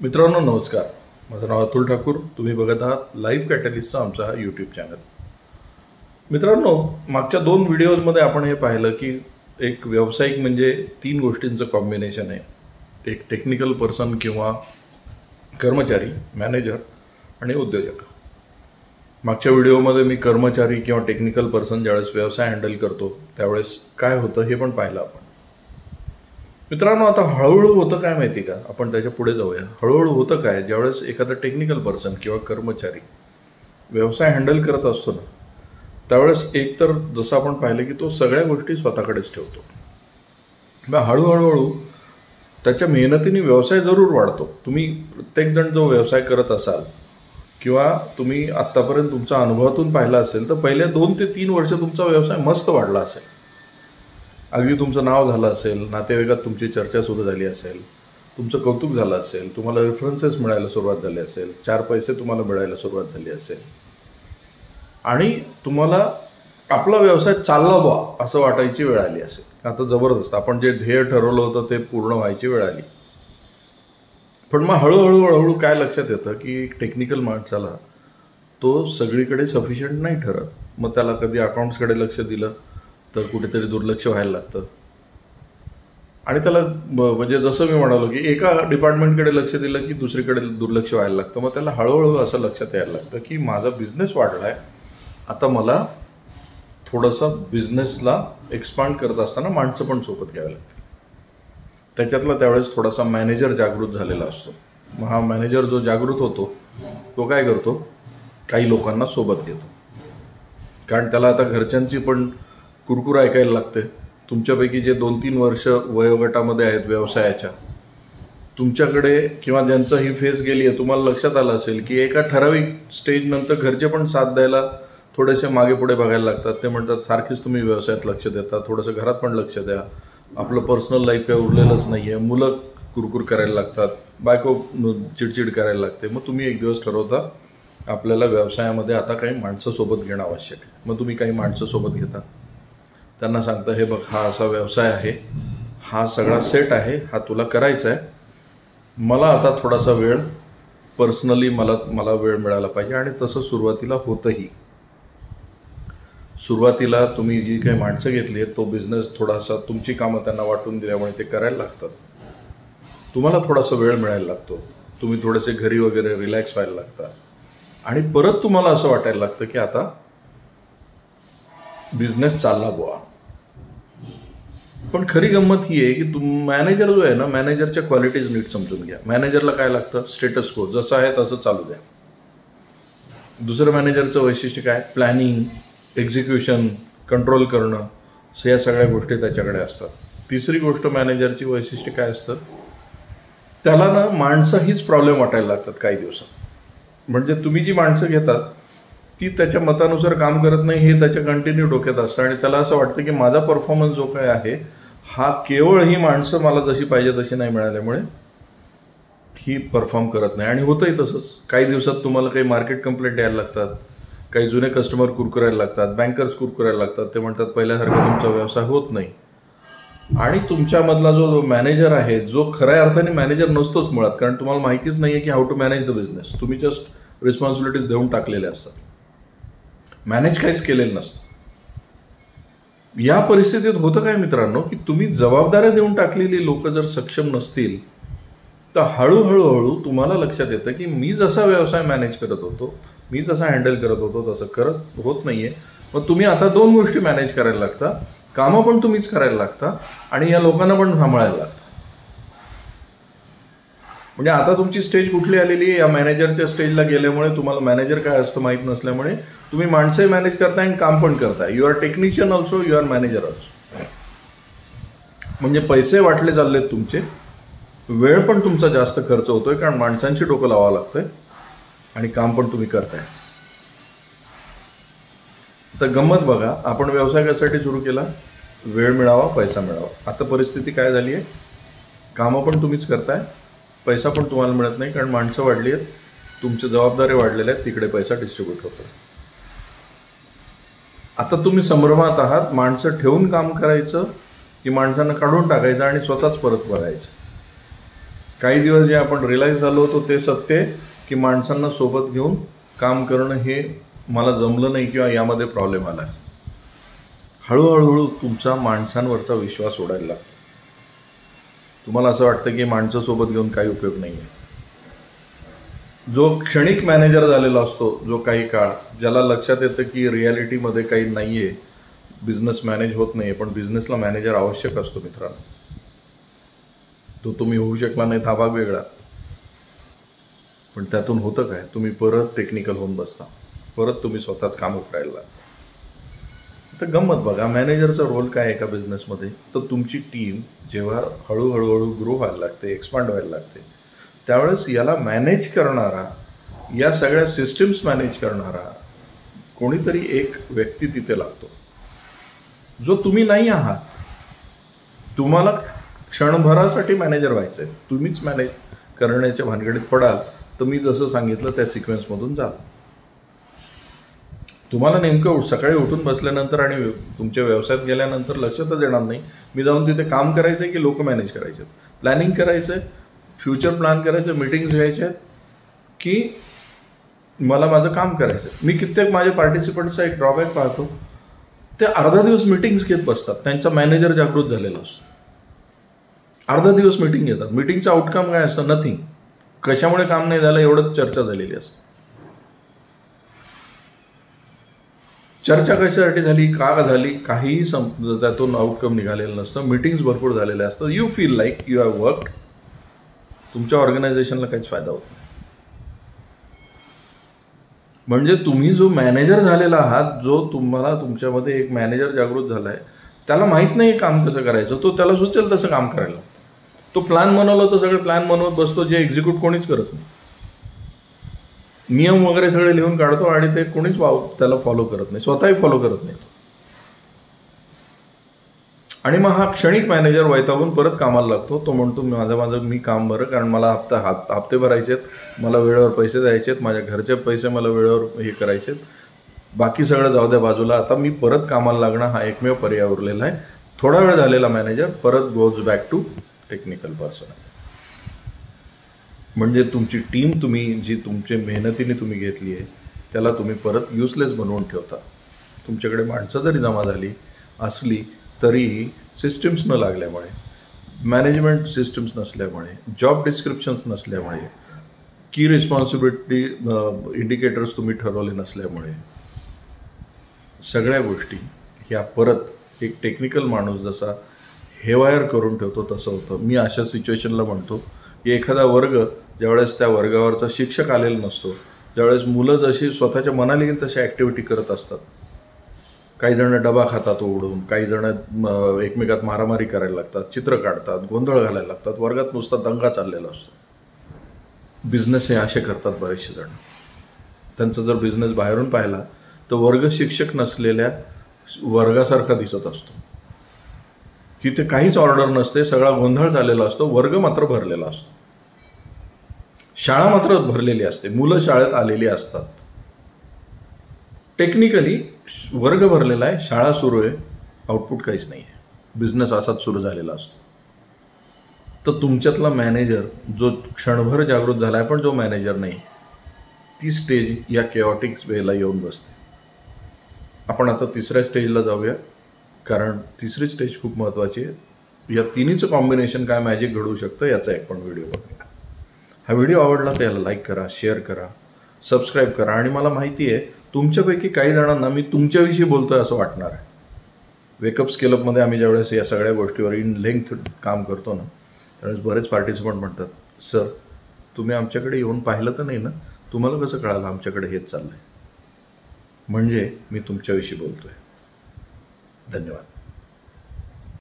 मित्रांनो नमस्कार. माझं नाव अतुल ठाकूर. तुम्ही बघत आहात लाईव्ह कॅटलिस्टचा आमचा हा यूट्यूब चॅनल. मित्रांनो, मागच्या 2 व्हिडिओजमध्ये आपण हे पाहिलं की एक व्यावसायिक म्हणजे 3 गोष्टींचं कॉम्बिनेशन आहे. एक टेक्निकल पर्सन किंवा कर्मचारी, मॅनेजर आणि उद्योजक. मागच्या व्हिडिओमध्ये मी कर्मचारी किंवा टेक्निकल पर्सन ज्यावेळेस व्यवसाय हँडल करतो त्यावेळेस काय होतं हे पण पाहिलं आपण. मित्रांनो, आता हळूहळू होतं काय माहिती का, आपण त्याच्या पुढे जाऊया. हळूहळू होतं काय, ज्यावेळेस एखादा टेक्निकल पर्सन किंवा कर्मचारी व्यवसाय हँडल करत असतो ना, त्यावेळेस एकतर जसं आपण पाहिलं की तो सगळ्या गोष्टी स्वतःकडेच ठेवतो. मग हळूहळू त्याच्या मेहनतीने व्यवसाय जरूर वाढतो. तुम्ही प्रत्येकजण जो व्यवसाय करत असाल किंवा तुम्ही आत्तापर्यंत तुमच्या अनुभवातून पाहिला असेल तर पहिले 2 ते 3 वर्ष तुमचा व्यवसाय मस्त वाढला असेल. अगदी तुमचं नाव झालं असेल, नातेवाईकात तुमची चर्चा सुरू झाली असेल, तुमचं कौतुक झालं असेल, तुम्हाला रेफरन्सेस मिळायला सुरुवात झाली असेल, 4 पैसे तुम्हाला मिळायला सुरुवात झाली असेल आणि तुम्हाला आपला व्यवसाय चालला बा असं वाटायची वेळ आली असेल. आता जबरदस्त आपण जे ध्येय ठरवलं होतं ते पूर्ण व्हायची वेळ आली. पण मग हळूहळू काय लक्षात येतं की टेक्निकल माणसाला तो सगळीकडे सफिशियंट नाही ठरत. मग त्याला कधी अकाउंट्सकडे लक्ष दिलं तर कुठेतरी दुर्लक्ष व्हायला लागतं आणि त्याला म्हणजे जसं मी म्हणालो की एका डिपार्टमेंटकडे लक्ष दिलं की दुसरीकडे दुर्लक्ष व्हायला लागतं. मग त्याला हळूहळू असं लक्षात यायला लागतं की माझा बिझनेस वाढला आहे, आता मला थोडंसं बिझनेसला एक्सपांड करत असताना माणसं पण सोबत घ्यावी लागते. त्याच्यातला त्यावेळेस थोडासा मॅनेजर जागृत झालेला असतो. मग हा मॅनेजर जो जागृत होतो तो काय करतो, काही लोकांना सोबत घेतो. कारण त्याला आता घरच्यांची पण कुरकुर ऐकायला लागते. तुमच्यापैकी जे 2-3 वर्ष वयोगटामध्ये आहेत व्यवसायाच्या, तुमच्याकडे किंवा ज्यांचं ही फेज गेली आहे, तुम्हाला लक्षात आलं असेल की एका ठराविक स्टेजनंतर घरचे पण साथ द्यायला थोडेसे मागे पुढे बघायला लागतात. ते म्हणतात सारखीच तुम्ही व्यवसायात लक्ष देता, थोडंसं घरात पण लक्ष द्या, आपलं पर्सनल लाईफ काही उरलेलंच नाही आहे. मुलं कुरकुर करायला लागतात, बायको चिडचिड करायला लागते. मग तुम्ही एक दिवस ठरवता आपल्याला व्यवसायामध्ये आता काही माणसं सोबत घेणं आवश्यक आहे. मग तुम्ही काही माणसं सोबत घेता, त्यांना सांगता हे बघ हा असा व्यवसाय आहे, हा सगळा सेट आहे, हा तुला करायचा आहे, मला आता थोडासा वेळ पर्सनली मला वेळ मिळाला पाहिजे. आणि तसं सुरुवातीला होतंही. सुरुवातीला तुम्ही जी काही माणसं घेतली आहेत तो बिझनेस थोडासा तुमची कामं त्यांना वाटून दिल्यामुळे ते करायला लागतात. तुम्हाला थोडासा वेळ मिळायला लागतो, तुम्ही थोडेसे घरी वगैरे रिलॅक्स व्हायला लागता आणि परत तुम्हाला असं वाटायला लागतं की आता बिझनेस चालला बुवा. पण खरी गंमत ही आहे की मॅनेजर जो आहे ना, मॅनेजरच्या क्वालिटीज नीट समजून घ्या. मॅनेजरला काय लागतं, स्टेटस को जसं आहे तसं चालू द्या. दुसरं मॅनेजरचं वैशिष्ट्य काय, प्लॅनिंग, एक्झिक्युशन, कंट्रोल करणं, या सगळ्या गोष्टी त्याच्याकडे असतात. तिसरी गोष्ट मॅनेजरची वैशिष्ट्य काय असतं, त्याला ना माणसं हीच प्रॉब्लेम वाटायला लागतात काही दिवसात. म्हणजे तुम्ही जी माणसं घेतात ती त्याच्या मतानुसार काम करत नाही हे त्याच्या कंटिन्यू डोक्यात असतं आणि त्याला असं वाटतं की माझा परफॉर्मन्स जो काय आहे हा केवळ ही माणसं मला जशी पाहिजे तशी नाही मिळाल्यामुळे ही परफॉर्म करत नाही. आणि होतंही तसंच. काही दिवसात तुम्हाला काही मार्केट कंप्लेंट यायला लागतात, काही जुने कस्टमर कुरकुरायला लागतात, बँकर्स कुरकुरायला लागतात. ते म्हणतात पहिल्यासारखा तुमचा व्यवसाय होत नाही. आणि तुमच्यामधला जो मॅनेजर आहे, जो खऱ्या अर्थाने मॅनेजर नसतोच मुळात, कारण तुम्हाला माहितीच नाही आहे की how to manage the business. तुम्ही जस्ट रिस्पॉन्सिबिलिटीज देऊन टाकलेल्या असतात, मॅनेज काहीच केलेलं नसतं. या परिस्थितीत होतं काय मित्रांनो की तुम्ही जबाबदाऱ्या देऊन टाकलेली लोक जर सक्षम नसतील तर हळूहळू तुम्हाला लक्षात येतं की मी जसा व्यवसाय मॅनेज करत होतो, मी जसा हँडल करत होतो तसं करत होत नाहीये. मग तुम्ही आता 2 गोष्टी मॅनेज करायला लागता, कामं पण तुम्हीच करायला लागता आणि या लोकांना पण सांभाळायला लागतं. म्हणजे आता तुमची स्टेज कुठली आलेली आहे, या मॅनेजरच्या स्टेजला गेल्यामुळे तुम्हाला मॅनेजर काय असतं माहीत नसल्यामुळे तुम्ही माणसंही मॅनेज करताय आणि काम पण करताय. You are technician also, you are manager also. म्हणजे पैसे वाटले चाललेत तुमचे, वेळ पण तुमचा जास्त खर्च होतोय कारण माणसांची डोकं लावावं लागतंय आणि काम पण तुम्ही करताय. तर गंमत बघा, आपण व्यवसाय कशासाठी सुरू केला, वेळ मिळावा, पैसा मिळावा. आता परिस्थिती काय झाली आहे, कामं पण तुम्हीच करताय, पैसा पण तुम्हाला मिळत नाही कारण माणसं वाढली आहेत, तुमच्या जबाबदारी वाढलेल्या आहेत, तिकडे पैसा डिस्ट्रीब्यूट होतो. आता तुम्ही संभ्रमात आहात, माणसं ठेवून काम करायचं की माणसांना काढून टाकायचं आणि स्वतःच परत बघायचं. काही दिवस जे आपण रिअलाईज झालो होतो ते सत्य आहे की माणसांना सोबत घेऊन काम करणं हे मला जमलं नाही किंवा यामध्ये प्रॉब्लेम आला. हळूहळू तुमचा माणसांवरचा विश्वास सोडायला लागतो. तुम्हाला असं वाटतं की माणसं सोबत घेऊन काही उपयोग नाही आहे. जो क्षणिक मॅनेजर झालेला असतो, जो काही काळ, ज्याला लक्षात येतं की रियालिटीमध्ये काही नाही आहे, बिझनेस मॅनेज होत नाही, पण बिझनेसला मॅनेजर आवश्यक असतो मित्रांनो. तो तुम्ही होऊ शकला नाही, हा भाग वेगळा. पण त्यातून होतं काय, तुम्ही परत टेक्निकल होऊन बसता, परत तुम्ही स्वतःच कामं करायला लागता. तर गंमत बघा, मॅनेजरचा रोल काय एका बिझनेसमध्ये, तर तुमची टीम जेव्हा हळूहळू ग्रो व्हायला लागते, एक्सपांड व्हायला लागते, त्यावेळेस याला मॅनेज करणारा, या सगळ्या सिस्टीम्स मॅनेज करणारा कोणीतरी एक व्यक्ती तिथे लागतो, जो तुम्ही नाही आहात. तुम्हाला क्षणभरासाठी मॅनेजर व्हायचं आहे, तुम्हीच मॅनेज करण्याच्या भानगडीत पडाल तर मी जसं सांगितलं त्या सिक्वेन्समधून जाल. तुम्हाला नेमकं सकाळी उठून बसल्यानंतर आणि तुमच्या व्यवसायात गेल्यानंतर लक्षातच येणार नाही मी जाऊन तिथे काम करायचं आहे की लोक मॅनेज करायचे आहेत, प्लॅनिंग करायचं आहे, फ्युचर प्लॅन करायचं, मीटिंग्स घ्यायच्या आहेत, की मला माझं काम करायचं आहे. मी कित्येक माझ्या पार्टिसिपंट्सचा एक ड्रॉबॅक पाहतो, ते अर्धा दिवस मीटिंग्स घेत बसतात, त्यांचा मॅनेजर जागृत झालेला असतो. अर्धा दिवस मीटिंग घेतात, मीटिंगचं आउटकम काय असतं, नथिंग. कशामुळे काम नाही झालं एवढंच चर्चा झालेली असते. चर्चा कशासाठी झाली, का झाली, काहीही त्यातून आउटकम निघालेलं नसतं. मीटिंग्स भरपूर झालेले असतात. You feel like you have worked. तुमच्या ऑर्गनायझेशनला काहीच फायदा होत नाही. म्हणजे तुम्ही जो मॅनेजर झालेला आहात, जो तुम्हाला तुमच्यामध्ये एक मॅनेजर जागृत झालाय, त्याला माहित नाही काम कसं करायचं, तो त्याला सुचेल तसं काम करायला. तो प्लॅन बनवला तर सगळे प्लॅन बनवत बसतो, जे एक्झिक्यूट कोणीच करत नाही. नियम वगैरे सगळे लिहून काढतो आणि ते कोणीच त्याला फॉलो करत नाही, स्वतःही फॉलो करत नाही. आणि मग हा क्षणिक मॅनेजर वैतागून परत कामाला लागतो. तो म्हणतो माझं मी काम बरं, कारण मला हप्ते भरायचे आहेत, मला वेळेवर पैसे द्यायचे आहेत, माझ्या घरचे पैसे मला वेळेवर हे करायचे आहेत, बाकी सगळं जाऊ द्या बाजूला, आता मी परत कामाला लागणं हा एकमेव पर्याय उरलेला आहे. थोडा वेळ झालेला मॅनेजर परत goes back to technical person. म्हणजे तुमची टीम जी तुमच्या मेहनतीने तुम्ही घेतली आहे त्याला तुम्ही परत युजलेस बनवून ठेवता. तुमच्याकडे माणसं जरी जमा झाली असली तरीही सिस्टीम्स न लागल्यामुळे, मॅनेजमेंट सिस्टीम्स नसल्यामुळे, जॉब डिस्क्रिप्शन्स नसल्यामुळे, की रिस्पॉन्सिबिलिटी इंडिकेटर्स तुम्ही ठरवले नसल्यामुळे, सगळ्या गोष्टी ह्या परत एक टेक्निकल माणूस जसा हेवायर करून ठेवतो तसं होतं. मी अशा सिच्युएशनला म्हणतो की एखादा वर्ग ज्यावेळेस त्या वर्गावरचा शिक्षक आलेला नसतो, ज्यावेळेस मुलं जशी स्वतःच्या मनाला येईल तशा ॲक्टिव्हिटी करत असतात, काही जण डबा खातात ओढून, काही जण एकमेकात मारामारी करायला लागतात, चित्र काढतात, गोंधळ घालायला लागतात, वर्गात नुसता दंगा चाललेला असतो. बिझनेस हे असे करतात बरेचसे जण. त्यांचा जर बिझनेस बाहेरून पाहिला तर वर्ग शिक्षक नसलेल्या वर्गासारखा दिसत असतो. तिथे काहीच ऑर्डर नसते, सगळा गोंधळ झालेला असतो, वर्ग मात्र भरलेला असतो, शाळा मात्र भरलेली असते, मुलं शाळेत आलेली असतात. टेक्निकली वर्ग भरलेला आहे, शाळा सुरू आहे, आउटपुट काहीच नाही आहे, बिझनेस असाच सुरू झालेला असतो. तर तुमच्यातला मॅनेजर जो क्षणभर जागृत झाला आहे पण जो मॅनेजर नाही, ती स्टेज या केऑटिक वेला येऊन बसते. आपण आता तिसऱ्या स्टेजला जाऊया, कारण तिसरी स्टेज खूप महत्त्वाची आहे. या तिन्हीचं कॉम्बिनेशन काय मॅजिक घडवू शकतं याचा एक पण व्हिडिओ बघूया. हा व्हिडिओ आवडला तर याला लाईक करा, शेअर करा, सबस्क्राईब करा. आणि मला माहिती आहे तुमच्यापैकी काही जणांना मी तुमच्याविषयी बोलतोय असं वाटणार आहे. वेकअप स्केलअपमध्ये आम्ही ज्यावेळेस या सगळ्या गोष्टीवर इन लेंथ काम करतो ना, त्यावेळेस बरेच पार्टिसिपंट म्हणतात, सर तुम्ही आमच्याकडे येऊन पाहिलं तर नाही ना, तुम्हाला कसं कळालं आमच्याकडे हेच चाललंय. म्हणजे मी तुमच्याविषयी बोलतोय. धन्यवाद.